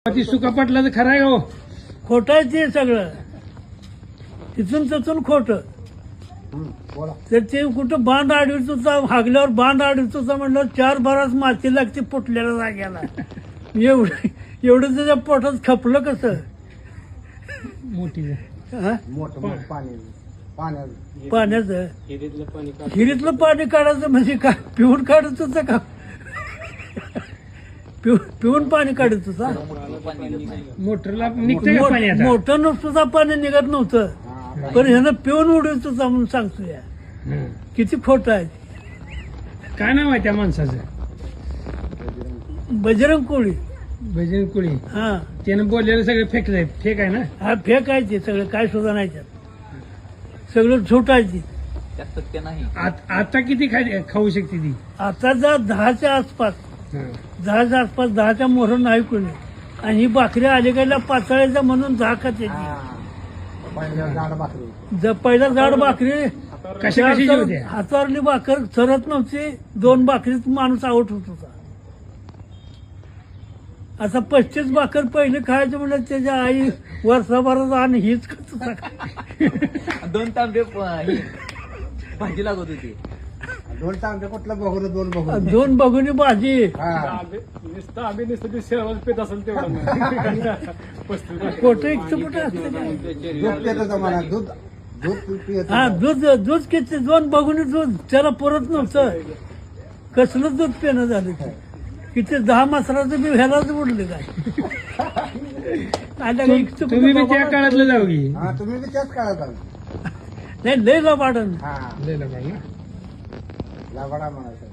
ती सुका पटला तर खरं आहे हो. खोटं आहे ते सगळं तिथून तिथून खोट तर ते कुठं बांध आडवीत होता हागल्यावर बांध आडवीत होता म्हणलं 4 बाराच माती लागते फुटलेल्या जाग्याला एवढं त्याच्या पोटात खपलं कसं मोठी हा? पाण्याचं पाणी हिरीतलं पाणी काढायचं म्हणजे का पिऊन काढत होतं का पिऊन पाणी काढत होता मोटरला निघतं का पाणी आता? मोठं नसतं पाणी निघत नव्हतं पण ह्यानं पिऊन उडवत होता म्हणून सांगतो या हं. किती खोटं आहे काय नाव आहे त्या माणसाचं? बजरंग कोळी बजरंग कोळी. हा त्यानं बोललेलं सगळं फेक आहे ना. हा फेक आहे ते सगळं काय सुद्धा नाही त्यात सगळं झोट आहे ती आता किती खाऊ शकते ती? आता जा 10च्या आसपास हं. 10च्या आसपास 10च्या मोहर नाही कोणी आणि ही भाकरी अलीकडल्या पातळायच्या म्हणून 10 खाते पहिला जाड भाकरी कशा कशाची होत्या? हातावरली भाकर सरत नव्हती 2 भाकरीत माणूस आउट होत होता आता 35 भाकर पहिले खायचं म्हणलं त्याच्या आई वर्षभरात आणि हीच खात होता 2 तांबे भाजी लागत होती 2 तांबे कुठलं बघून 2 बघून 2 बघूनी भाजी खोटं एकटं कुठं असतं काय? दूध पित होता मला दूध दूध पित हा दूध किती 2 बघूनी दूध त्याला परत नव्हतं कसलं दूध पेनं झालं ते. किती 10 मसराचं बी ह्यालाच उडलं काय आता काय एकटं कुठं तुम्ही बी त्या बघा- काळातलं जाऊ की. हा तुम्ही बी त्याच काळात आला नाही लय लबाडन हा लय लबाड ना. लावाडा म्हणायचं